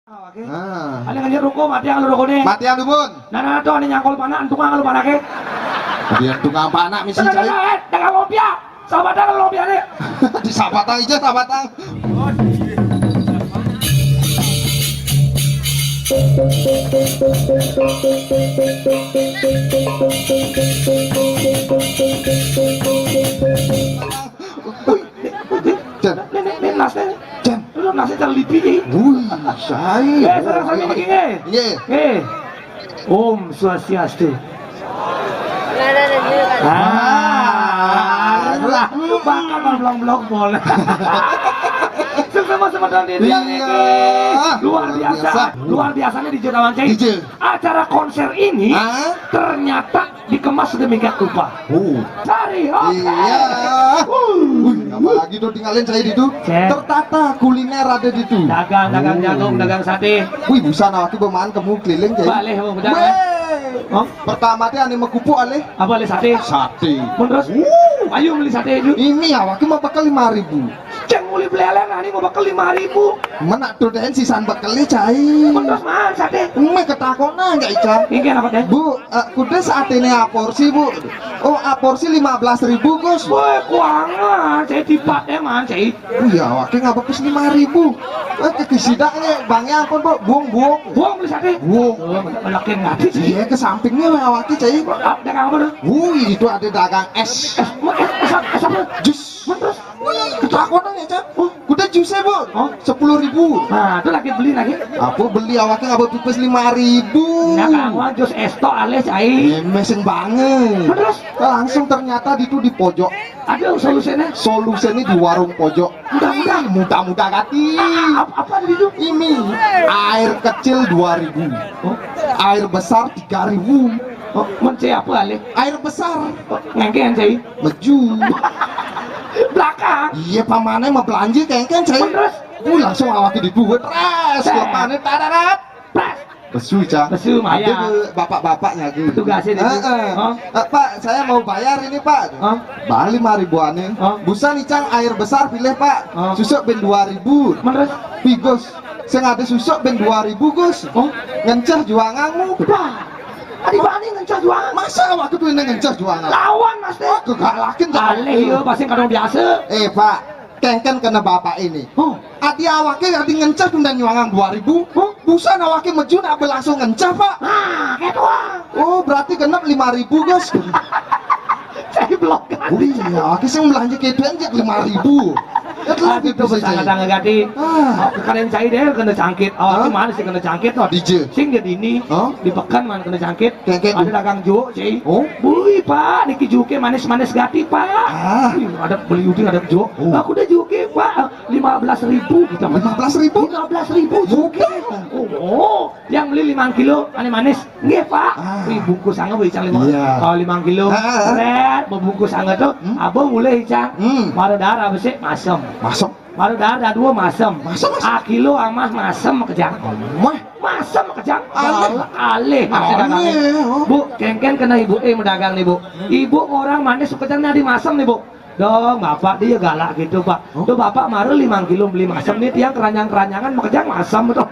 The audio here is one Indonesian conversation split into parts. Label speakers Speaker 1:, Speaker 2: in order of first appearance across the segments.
Speaker 1: Oke.
Speaker 2: Ah.
Speaker 1: Ane ngajak ruko mati yang ruko nih.
Speaker 2: Mati yang dubun.
Speaker 1: Nah tuh ane nyangkol panah tukang lu panah ke.
Speaker 2: Dia tukang panak misi
Speaker 1: Nah
Speaker 2: cai.
Speaker 1: dengan lumpia. Sama dengan lumpia nih.
Speaker 2: Di sabatang aja sabatang. Jan,
Speaker 1: Nih nasnya.
Speaker 2: Jan.
Speaker 1: Lu nasnya terlipi nih.
Speaker 2: Wih, say.
Speaker 1: Serang ini.
Speaker 2: Iya.
Speaker 1: Om Swastiastu. Bakal blong-blong boleh. Sama teman ini luar biasanya di Jodawan Cai. Acara konser ini ternyata dikemas sedemikian rupa. Cari,
Speaker 2: iya. Apalagi tuh tinggalin saya di itu. Tertata kuliner ada di itu.
Speaker 1: Dagang jagung, dagang sate.
Speaker 2: Wih, bisa nawaki bermain kamu keliling cai.
Speaker 1: Balik bedak.
Speaker 2: Pertama teh ane mekupu ale.
Speaker 1: Apa le sate?
Speaker 2: Sate.
Speaker 1: Terus? Ayo beli sate itu.
Speaker 2: Ini awaki mau bakal 5.000.
Speaker 1: Ceng muli beleleng ani mau bakal 5.000.
Speaker 2: Mana tuh den sisan bakali cai.
Speaker 1: Terus man sate.
Speaker 2: Me ketakona enggak Ica?
Speaker 1: Ini apa teh?
Speaker 2: Bu, kudu saat ini aporsi bu. Oh aporsi 15.000 Gus.
Speaker 1: Woi kuangan, saya tipat man saya.
Speaker 2: Iya awaki nggak bagus 5.000. Kesidaknya bangnya ampun bu, buang.
Speaker 1: Buang beli sate.
Speaker 2: Buang.
Speaker 1: Melakin ngati sih.
Speaker 2: Iya ke sampingnya we awaki cai.
Speaker 1: Dagang apa tuh?
Speaker 2: Wih itu ada dagang es.
Speaker 1: Es apa?
Speaker 2: Jus.
Speaker 1: Terus?
Speaker 2: Ketakona ya Ca. Kudu jus bu. 10.000.
Speaker 1: Nah itu lagi beli lagi.
Speaker 2: Apa beli awaki nggak bagus 5.000.
Speaker 1: Dagang wah jus esto alis cai.
Speaker 2: Meseng banget.
Speaker 1: Terus?
Speaker 2: Langsung ternyata itu di pojok.
Speaker 1: Ada solusinya?
Speaker 2: Solusinya di warung pojok. Mudah-mudah gati.
Speaker 1: Apa di situ?
Speaker 2: Ini air kecil 2.000. Air besar 3.000.
Speaker 1: Mencari apa alih?
Speaker 2: Air besar
Speaker 1: Ngengkean cai.
Speaker 2: meju.
Speaker 1: Belakang.
Speaker 2: Iya pamannya mau belanja kengken cai.
Speaker 1: Terus?
Speaker 2: Langsung awaki di duit. Res lepane tadarat. Besu Ca.
Speaker 1: Besu Maya.
Speaker 2: Ada bapak-bapaknya gitu.
Speaker 1: Tugasnya itu.
Speaker 2: Pak, saya mau bayar ini Pak. Balik 5.000-an. Busa nih Cang, air besar pilih Pak. Susuk ben 2.000.
Speaker 1: Terus?
Speaker 2: Gus, saya ada susuk ben 2.000 Gus. Ngencah juanganmu.
Speaker 1: Adi bani ngencah juangan.
Speaker 2: Masa waktu itu ini ngencah juangan?
Speaker 1: Lawan mas deh.
Speaker 2: Kegalakin
Speaker 1: Alih yo pasti kadang biasa.
Speaker 2: Pak, kengken kena bapak ini. Adi awake adi ngencah dan juangan 2.000. Busa awake meju nak langsung ngencah Pak.
Speaker 1: Nah, kayak doang.
Speaker 2: Oh, berarti genap 5.000 Gus.
Speaker 1: Saya blok kan.
Speaker 2: Iya, awake sing belanja gitu aja 5.000.
Speaker 1: Itu besar-besar ngegati. Kalian cai deh kena cangkit. Awak mana sih kena cangkit no?
Speaker 2: DJ.
Speaker 1: Sing jadi ini di pekan mana kena cangkit.
Speaker 2: Cangkit.
Speaker 1: Ada dagang jo, cai. Bui Pak, niki juke manis-manis gati Pak. Ada beli uding ada jo. Aku udah juke Pak, 15.000 kita.
Speaker 2: 15.000?
Speaker 1: 15.000 juke. Oh, yang beli 5 kilo ane manis. Nggih Pak. Wih bungkus angga beli cang 5 kilo. Red, bungkus angga tuh. Abang mulai cang. Maru darah besi masem.
Speaker 2: Masuk.
Speaker 1: Maru darah 2 masem. A kilo amah masem kejang. Masem kejang. Alih. Bu, kengken kena ibu mendagang nih Bu. Ibu orang manis kejangnya di masem nih Bu. Dong, bapak dia galak gitu Pak. Tuh bapak maru 5 kilo beli masem nih tiang keranjang-keranjangan kejang masem tuh.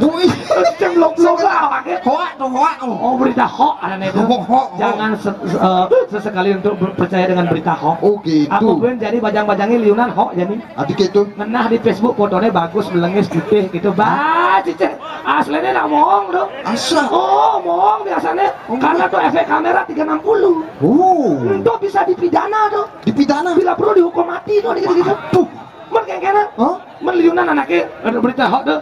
Speaker 2: Bui,
Speaker 1: blok-blok lah pakai
Speaker 2: hoak tuh hoak.
Speaker 1: Oh berita hoak ada itu. Jangan sesekali untuk percaya dengan berita hoak.
Speaker 2: Oh gitu.
Speaker 1: Aku pun jadi bajang-bajangnya liunan hoak jadi.
Speaker 2: Adik itu.
Speaker 1: Ngenah di Facebook fotonya bagus belengis putih gitu. Cicek. Aslinya nak mohong dong.
Speaker 2: Asa.
Speaker 1: Oh mohong biasanya. Karena tuh efek kamera 360. Itu bisa dipidana tuh.
Speaker 2: Dipidana?
Speaker 1: Bila perlu dihukum mati tuh gitu-gitu. Tuh. Mereka meliunan anaknya berita hoax tuh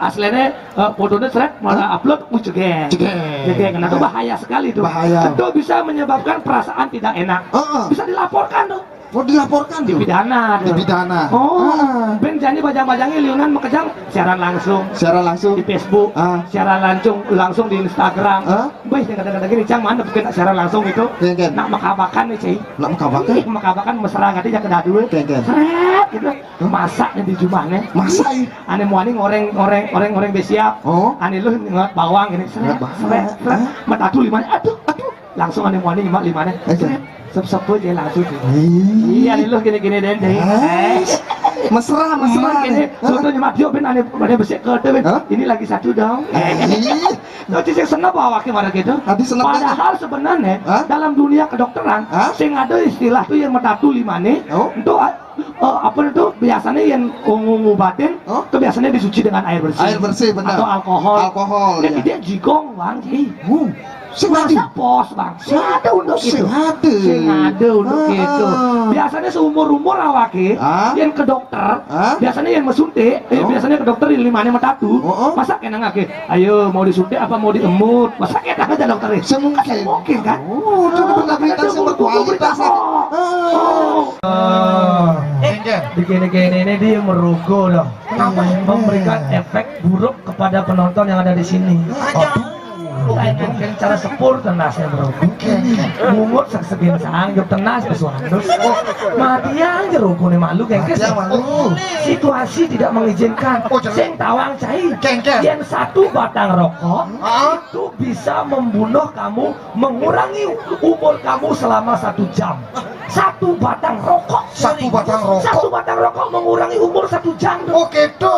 Speaker 1: aslinya fotonya seret malah upload cegeng karena itu bahaya sekali tuh. Itu bisa menyebabkan perasaan tidak enak. Bisa dilaporkan tuh.
Speaker 2: Mau dilaporkan
Speaker 1: dipidana tuh.
Speaker 2: Dipidana.
Speaker 1: Ben jadi bajang-bajangnya liunan mekejang siaran langsung di Facebook, siaran langsung di Instagram. Baik kata-kata gini cang mana bukan siaran langsung itu. Nak makabakan nih cai. Nak makabakan? Makabakan mesra ngati jak kedah dulu. Seret gitu. Masaknya di jumahnya. Masak. Ane muani ngoreng besiap. Ane lu ngot bawang gini seret. Matatu 5. Aduh. Langsung ane muani 5 seret. Sep-sep aja langsung. Iya nih lu gini-gini deh.
Speaker 2: Mesra.
Speaker 1: Ini sebetulnya Mak Dio ben ane besek ke ben. Ini lagi satu dong. Tuh cicing senep awake marah gitu. Padahal sebenarnya dalam dunia kedokteran sing ada istilah tuh yang metatu limane untuk apa itu biasanya yang ngobatin itu biasanya disuci dengan air bersih
Speaker 2: benar
Speaker 1: atau alkohol
Speaker 2: ya.
Speaker 1: Dia jigong bang
Speaker 2: Sengaja
Speaker 1: pos bang ada untuk itu untuk itu biasanya seumur awake yang ke dokter biasanya yang mesuntik biasanya ke dokter yang limane metatu masa kena ngake ayo mau disuntik apa mau diemut masa kena aja dokternya mungkin kan
Speaker 2: itu berkualitas
Speaker 1: begini ini dia merugo dong memberikan efek buruk kepada penonton yang ada di sini cara sepur tenasnya bro mungut segesegin sanggup tenas kesuandus mati aja rukun malu gengkes situasi tidak mengizinkan sing tawang cai yang satu batang rokok itu bisa membunuh kamu mengurangi umur kamu selama 1 jam satu batang rokok mengurangi umur 1 jam
Speaker 2: gitu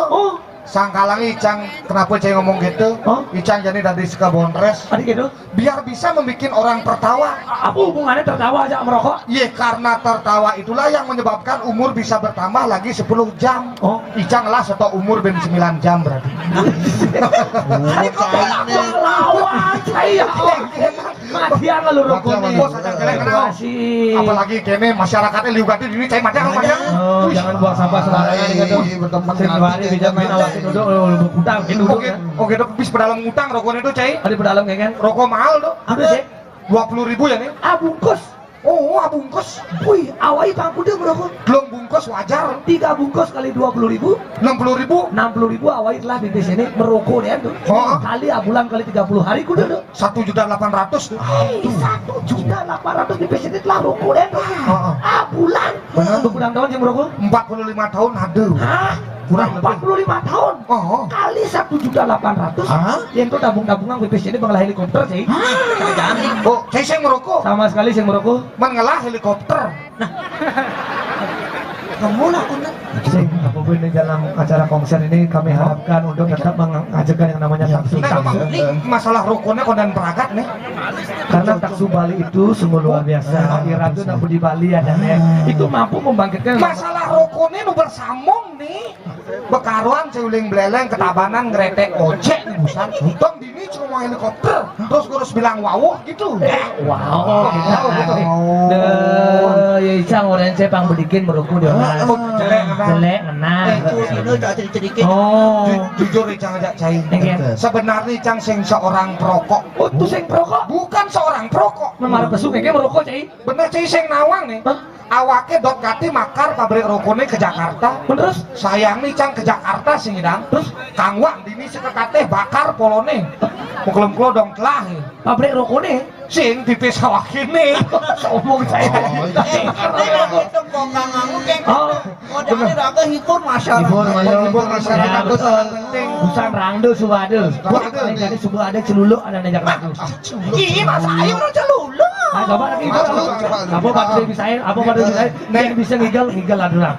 Speaker 2: sangkalang Icang kenapa Icang ngomong gitu Icang jadi dari Sekabondres
Speaker 1: gitu
Speaker 2: biar bisa membuat orang tertawa
Speaker 1: apa hubungannya tertawa aja merokok
Speaker 2: iya karena tertawa itulah yang menyebabkan umur bisa bertambah lagi 10 jam Icang lah atau umur ben 9 jam berarti
Speaker 1: matian lalu rokok
Speaker 2: apalagi kene masyarakatnya liugati ini cai mati
Speaker 1: jangan buang sampah sembarangan gitu bertempat bisa main awasin duduk berhutang gitu
Speaker 2: gitu bis pedalam ngutang rokoknya itu cai
Speaker 1: ada pedalam kayak kan
Speaker 2: rokok mahal tuh
Speaker 1: ada sih
Speaker 2: 20.000 ya nih
Speaker 1: bungkus
Speaker 2: bungkus
Speaker 1: wih awai pangku dia merokok
Speaker 2: belum bungkus wajar
Speaker 1: 3 bungkus kali 20.000
Speaker 2: 60.000
Speaker 1: awai telah di sini merokok ya tuh kali bulan kali 30 hari kudu tuh
Speaker 2: 1.800.000
Speaker 1: 1.800.000 di sini telah rokok ya tuh bulan bulan tahun yang merokok
Speaker 2: 45 tahun aduh
Speaker 1: kurang 45 tahun kali 1.800.000 yang itu tabung-tabungan BPS ini mengalah helikopter sih
Speaker 2: saya merokok
Speaker 1: sama sekali saya merokok
Speaker 2: mengalah helikopter
Speaker 1: kamu lakukan apapun di dalam acara konser ini kami harapkan untuk tetap mengajarkan yang namanya taksu
Speaker 2: masalah rokoknya kondan peragat nih
Speaker 1: karena taksu Bali itu sungguh luar biasa Iratu nak di Bali ada itu mampu membangkitkan
Speaker 2: masalah rokoknya nu bersambung nih bekaruan ceuling beleleng ketabanan ngeretek ojek nih busan tong dini cuma helikopter terus gue harus bilang wow gitu
Speaker 1: ya Icang orang saya pang bedikin merokok dia jelek ngena
Speaker 2: jujur Icang aja cai sebenarnya Icang sing seorang perokok
Speaker 1: itu sing perokok
Speaker 2: bukan seorang perokok
Speaker 1: memang pesuk kayak merokok cai
Speaker 2: bener cai sing nawang nih awake dot kati makar pabrik rokoknya ke Jakarta
Speaker 1: terus
Speaker 2: sayang nih Cang ke Jakarta sih ngidang terus Kang Wang dini sekekate bakar polone muklem dong telah
Speaker 1: pabrik rokoknya
Speaker 2: sing tipis awake nih
Speaker 1: omong saya
Speaker 3: modalnya raga hibur masyarakat
Speaker 1: busan rangdo subade jadi subuh ada celuluk ada nejak ratus
Speaker 3: iya masa ayo orang celuluk
Speaker 1: coba lagi apa pada bisa yang bisa ngigel adalah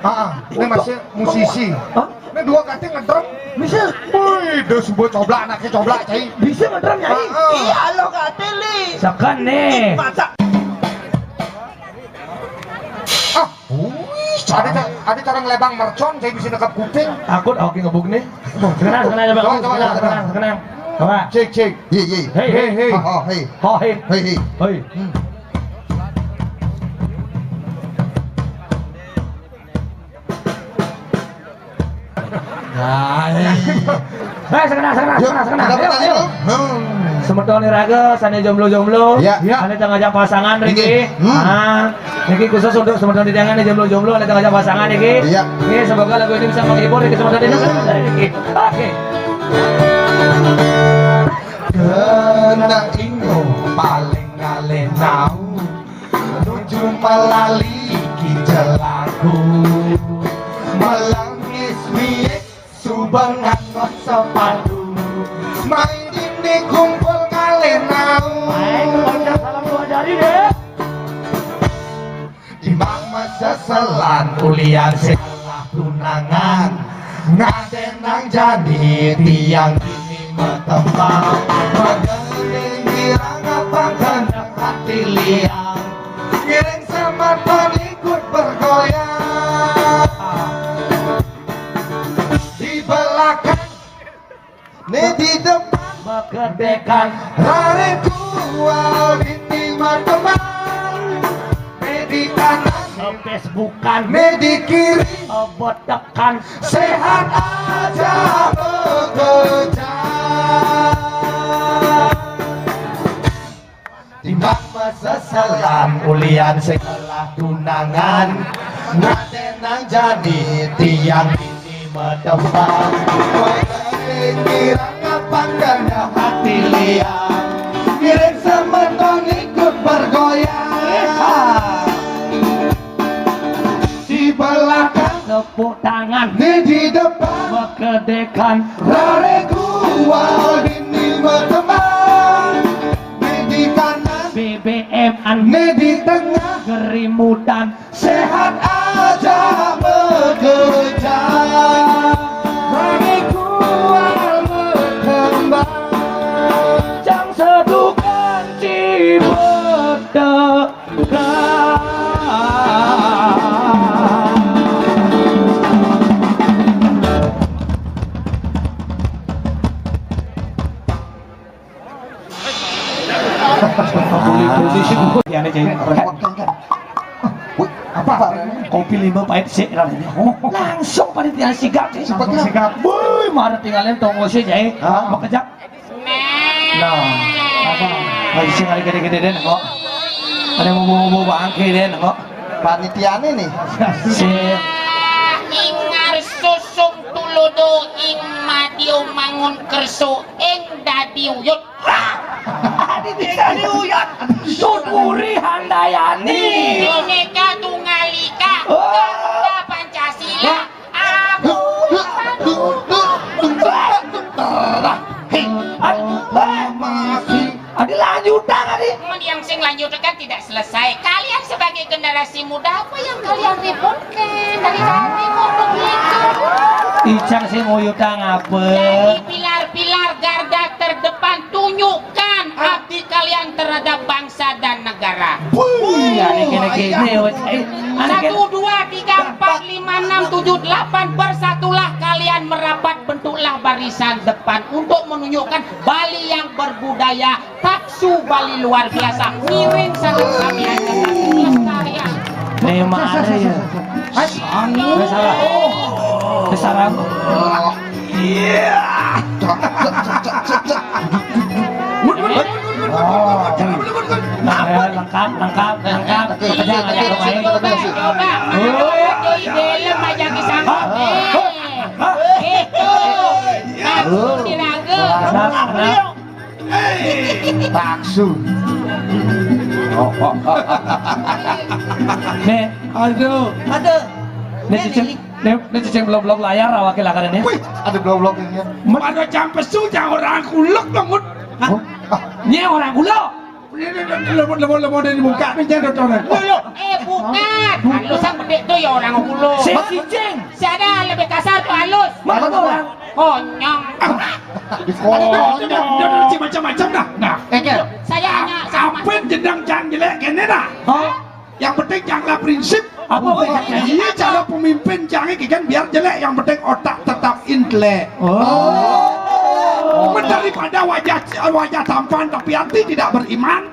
Speaker 2: ini masih musisi ini 2 kati ngedrum
Speaker 1: bisa
Speaker 2: wih udah sebuah coblak anaknya coblak cai
Speaker 1: bisa ngedrum nyai
Speaker 3: iya lo kati li
Speaker 1: sekan nih
Speaker 2: ada cara ngelebang mercon cai bisa dekat kuping
Speaker 1: takut oke ngebuk nih kenang coba
Speaker 2: cek hei
Speaker 1: Ayo. Semeton raga, sana jomblo-jomblo. Ane ngajak pasangan Riki. Niki khusus untuk semeton didangan jomblo-jomblo, ane ngajak pasangan Riki. Ini semoga lagu ini bisa menghibur Riki semeton didangan Riki. Oke.
Speaker 2: Kenang ino paling ngalenau nuju malali ki jelaku melangis miek subangan sepatu main ini kumpul ngalenau
Speaker 1: salam doa dari deh
Speaker 2: di mama seselan kuliah sekolah tunangan ngaden nang jadi tiang ini metembang mengeling girang apa gendak hati liang giring sama ikut bergoyang di belakang nih di depan
Speaker 1: Begedekan
Speaker 2: rare kual di teman di kanan
Speaker 1: Facebookan
Speaker 2: di kiri
Speaker 1: botekan
Speaker 2: sehat aja bekerja timbang meseselan ulian sekolah tunangan ngaden nang jadi tiang ini medembang kira kapan ganda hati liang kirim semetong ikut bergoyang di belakang
Speaker 1: tepuk tangan
Speaker 2: di depan
Speaker 1: begedekan
Speaker 2: rare kual dini berteman di kanan
Speaker 1: BBM
Speaker 2: di tengah
Speaker 1: gerimutan
Speaker 2: sehat aja bekerja rare kual berkembang
Speaker 1: jang sedukan
Speaker 2: Ya, apa?
Speaker 1: Kopi 5 pahit sih langsung panitia sigap sih sigap boy mana tinggalin tonggo sih jai makejak nah apa masih sing ada gede-gede deh kok ada mau bangke deh kok
Speaker 2: Panitiane nih
Speaker 1: sip
Speaker 4: ingar susung tuludo ing madiu mangun kerso ing dadi uyut
Speaker 1: dadi uyut suduri handayani
Speaker 4: Bhinneka Tunggal Ika Garuda Pancasila aku
Speaker 1: Adi lanjutan adi
Speaker 4: yang sing lanjutkan tidak selesai. Kalian sebagai generasi muda apa yang kalian ributkan dari tadi ngomong gitu?
Speaker 1: Icang sih mau yutang apa?
Speaker 4: Jadi pilar-pilar garda terdepan tunjukkan abdi kalian terhadap bangsa dan negara.
Speaker 1: Ini gini-gini
Speaker 4: 1, 2, 3, 4, 5, 6, 7, 8 bersatulah kalian merapat bentuklah barisan depan untuk menunjukkan Bali yang berbudaya taksu Bali luar biasa miring sangat kami akan lestarian.
Speaker 1: Nih mana ya? Salah. Salah. Iya. Lengkap. Kerja ngajak lumayan.
Speaker 4: Coba. Dalam aja kisah. Itu. Taksu diraga.
Speaker 2: Taksu.
Speaker 1: Nih, aduh. Nih cicing blok layar awakil akan ini.
Speaker 2: Wih, ada blok-blok ini.
Speaker 1: Ada campes suja orang kuluk bangun. Ini orang kuluk. Lemon dari muka ni jangan dotoran.
Speaker 4: Bukan. Halus yang gede tuh ya orang kulo.
Speaker 1: Si cicing.
Speaker 4: Si ada lebih kasar tuh halus.
Speaker 1: Mana tuh orang?
Speaker 4: Konyong.
Speaker 1: Dia macam-macam dah. Nah,
Speaker 4: Saya hanya sama.
Speaker 1: apa jedang jangan jelek kene dah. Yang penting janganlah prinsip. Apa iya cara pemimpin jangan kan biar jelek, yang penting otak tetap intelek. Daripada wajah tampan tapi hati tidak beriman.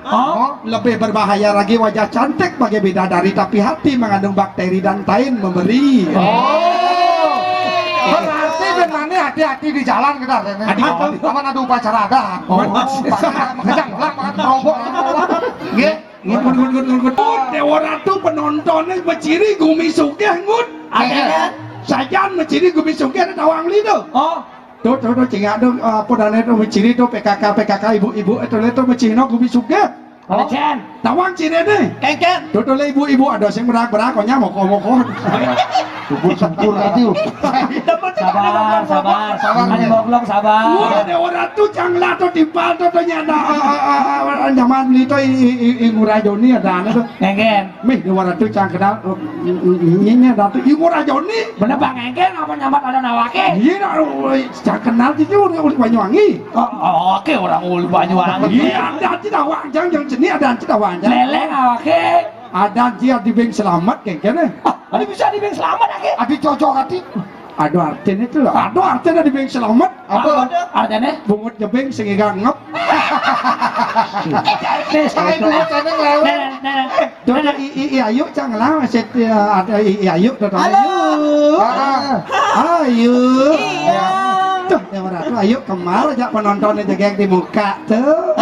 Speaker 1: Lebih berbahaya lagi wajah cantik bagai bidadari tapi hati mengandung bakteri dan tain memberi.
Speaker 2: Berarti benarnya hati-hati di jalan kita. Aman ada upacara ada. Kejang ulang makan kerombok.
Speaker 1: Ngut. Dewa Ratu penontonnya menciri Gumi Sugih ngut. Ada sajan menciri Gumi Sugih ada tawang li tu. Tuh cingak tu apa dan itu menciri tu PKK ibu-ibu itu menciri Gumi Sugih. Ada Cen.
Speaker 5: Tawang cine deh.
Speaker 3: Kengken.
Speaker 5: Tuh ibu-ibu ada yang berak-berak, konya moko-moko. Tubuh sempur itu.
Speaker 1: Sabar. Ada boglong sabar.
Speaker 5: Ada orang tuh canglah tuh timpal tuh nyana. Zaman itu Ingurajoni ada tuh.
Speaker 1: Ngengken.
Speaker 5: Mih di orang tuh cang kenal. Nyinya ada tuh Ingurajoni.
Speaker 1: Bener Bang Ngengken apa nyamat ada nawake?
Speaker 5: Iya, cang kenal itu udah Banyuwangi.
Speaker 1: Oh, oke orang ul Banyuwangi.
Speaker 5: Iya, ada tidak wajang yang jenis ada tidak wajang.
Speaker 1: Leleng awake.
Speaker 5: Ada dia di Beng Selamat kayaknya.
Speaker 1: Ada bisa di Beng Selamat ake.
Speaker 5: Adi cocok hati. Ada artinya itu lah. Ada artinya di Beng Selamat.
Speaker 1: Apa? Artinya?
Speaker 5: Bungut jebeng sehingga ngep.
Speaker 2: Saya dulu teneng lewat.
Speaker 5: Tuh ayo cang lah masih ada ayo tuh. Ayo.
Speaker 3: Iya.
Speaker 5: Tuh yang mana tuh ayo kemar aja penontonnya jegeng di muka tuh.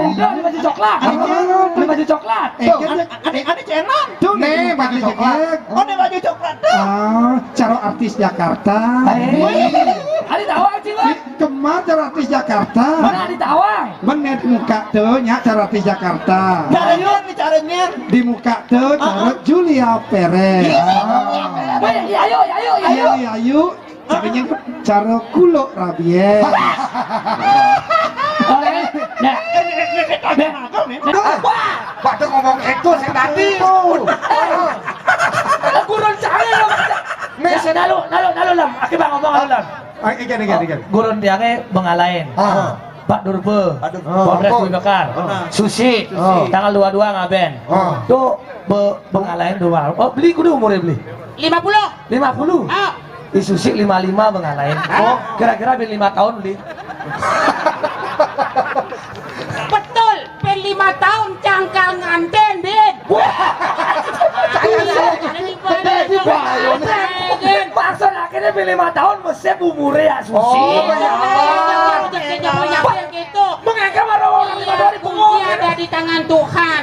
Speaker 1: Ini baju coklat. Ini baju coklat.
Speaker 3: Adik cenan.
Speaker 5: Tuh nih baju coklat.
Speaker 3: Oh, ini baju coklat tuh.
Speaker 5: Cara artis Jakarta.
Speaker 1: Ada tawang sih lah.
Speaker 5: Kemar cara artis Jakarta.
Speaker 1: Mana ada tawang?
Speaker 5: Bener di muka tuh nya cara artis Jakarta.
Speaker 3: Caranya.
Speaker 5: Di muka tuh cara Julia Perez. Ayo. Caranya cara Kulo Rabies.
Speaker 2: Pak tuh ngomong itu saya tadi.
Speaker 1: Gurun cari lo. Mes nalu lam. Aki bang ngomong lam.
Speaker 5: Ikan.
Speaker 1: Gurun dia ke bengalain. Pak Durbe, Polres Bakar, Susi, tanggal 22 ngaben. Tuh bengalain dua. Oh beli kudu umurnya beli. 50. Di Susi 55 bengalain. Oh kira-kira beli 5 tahun beli.
Speaker 4: Betul, pen 5 tahun cangkal nganten, Ben.
Speaker 1: Maksud akhirnya beli 5 tahun mesti umurnya ya Susi.
Speaker 4: Gitu.
Speaker 1: Mengangkat orang
Speaker 4: ada di tangan Tuhan.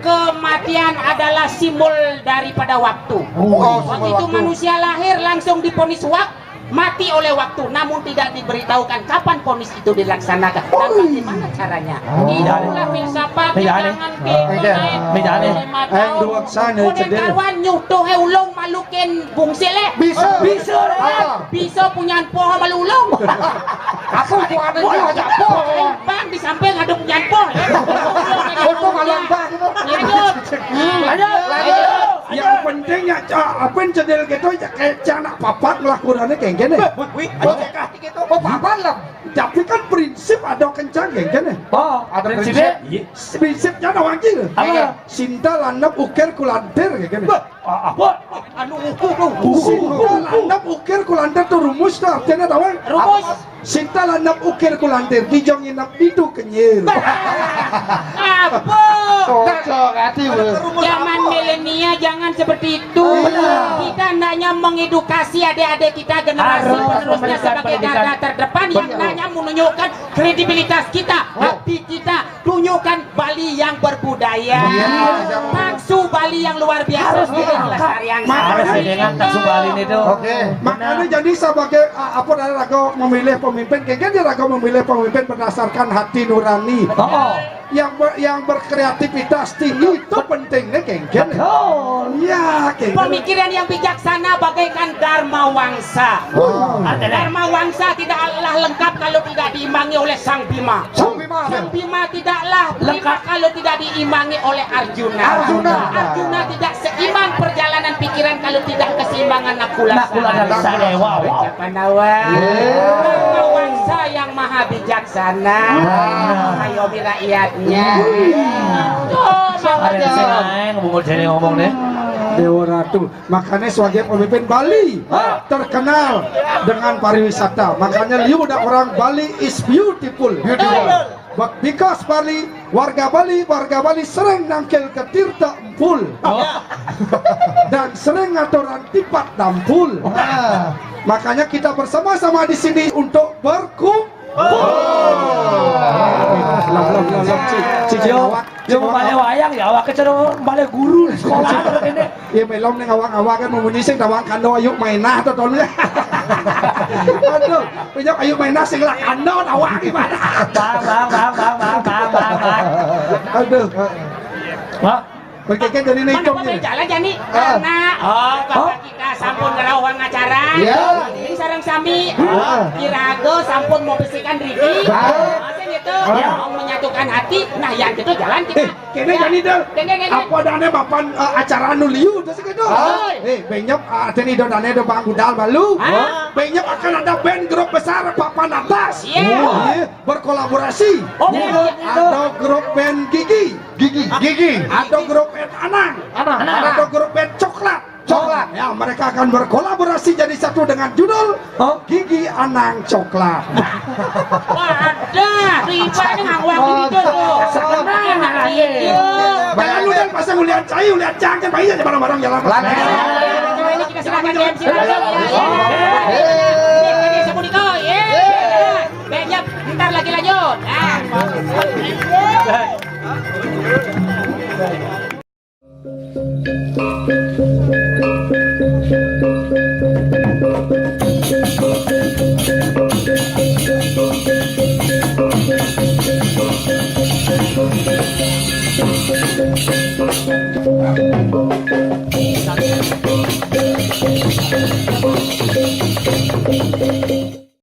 Speaker 4: Kematian adalah simbol daripada waktu. Waktu itu manusia lahir langsung diponis mati oleh waktu, namun tidak diberitahukan kapan ponis itu dilaksanakan dan bagaimana caranya. Itulah filsafat jangan kawan nyutuh ulung malukin bungsile. Bisa punya poh malulung.
Speaker 2: Aku bukan itu aja poh.
Speaker 4: Bang di samping ada punya poh.
Speaker 2: Untuk malam bang.
Speaker 4: Lanjut.
Speaker 5: Yang pentingnya apa yang cedel gitu ya kayak anak papat ngelakukannya kayak gini.
Speaker 2: Oh papan lah.
Speaker 5: Tapi kan prinsip ada kencang kayak gini.
Speaker 1: Oh,
Speaker 2: Ada
Speaker 1: prinsipnya
Speaker 5: Prinsipnya ada wajib.
Speaker 1: apa?
Speaker 5: Sinta landap ukir kulantir kayak gini.
Speaker 1: Apa?
Speaker 4: Anu
Speaker 5: Sinta landap ukir kulantir tuh rumus tuh artinya tahu?
Speaker 4: rumus.
Speaker 5: Sinta landap ukir kulantir kijong inap itu kenyir.
Speaker 4: Apa?
Speaker 2: Cocok hati.
Speaker 4: Zaman milenial jangan seperti itu. Kita hendaknya mengedukasi adik-adik kita generasi penerusnya sebagai garda terdepan yang hendaknya menunjukkan kredibilitas kita, hati kita, tunjukkan Bali yang berbudaya, taksu Bali yang luar biasa.
Speaker 1: Harus dengan taksu Bali itu.
Speaker 2: Oke.
Speaker 5: Makanya jadi sebagai apa dari raga memilih pemimpin, kayaknya dia raga memilih pemimpin berdasarkan hati nurani. Yang berkreativitas tinggi itu pentingnya kengken. Ya, kengken.
Speaker 4: Pemikiran yang bijaksana bagaikan Dharma Wangsa. Dharma Wangsa tidaklah lengkap kalau tidak diimbangi oleh Sang Bima. Sang Bima tidaklah lengkap kalau tidak diimbangi oleh Arjuna. Arjuna tidak seimbang perjalanan pikiran kalau tidak keseimbangan Nakula dan Sadewa. Dharma Wangsa yang maha bijaksana. Mengayomi rakyatnya.
Speaker 1: Ngomong deh.
Speaker 5: Dewa Ratu. Makanya sebagai pemimpin Bali terkenal dengan pariwisata. Makanya liu udah orang Bali is beautiful. Because warga Bali sering nangkel ke Tirta Empul dan sering ngatoran tipat dampul. Makanya kita bersama-sama di sini untuk berkumpul.
Speaker 1: Yo balik wayang ya awak kecerong balik guru di sekolah ini.
Speaker 5: Ya melom ning awak-awak kan memunyi sing tawang kando ayo mainah to tolnya. Aduh, penyok ayo main nasi lah kanon awak gimana?
Speaker 1: Bang.
Speaker 5: Aduh.
Speaker 1: Wah,
Speaker 5: Berkeke dari
Speaker 4: Mana
Speaker 5: nekongnya.
Speaker 4: jalan jani? Karena bapak kita sampun ngerawang acara.
Speaker 5: Iya.
Speaker 4: Ini sarang sami. Kirago sampun mau bisikan Riki. Maksudnya itu mau menyatukan hati. Nah yang itu jalan kita.
Speaker 5: Kene jadi dal.
Speaker 4: Kene.
Speaker 5: Apa dane papan acara anu liu dah segitu. Benyok ada nih dane do Bang Budal balu. Benyok akan ada band grup besar papan atas.
Speaker 4: Iya.
Speaker 5: Berkolaborasi. Ada grup band Gigi. Ada grup band Anang. Ada grup band Coklat. Ya, mereka akan berkolaborasi jadi satu dengan judul Gigi Anang Coklat.
Speaker 4: Wadah, riba ini ngawang gitu tuh. Sebenarnya lagi.
Speaker 5: Jangan lu dan pasang ulian cai, ulian cangkir, bayi aja barang-barang jalan.
Speaker 4: Ini kita serahkan ke MC langsung ya. Sabuniko, banyak, ntar lagi lanjut.
Speaker 5: Nah.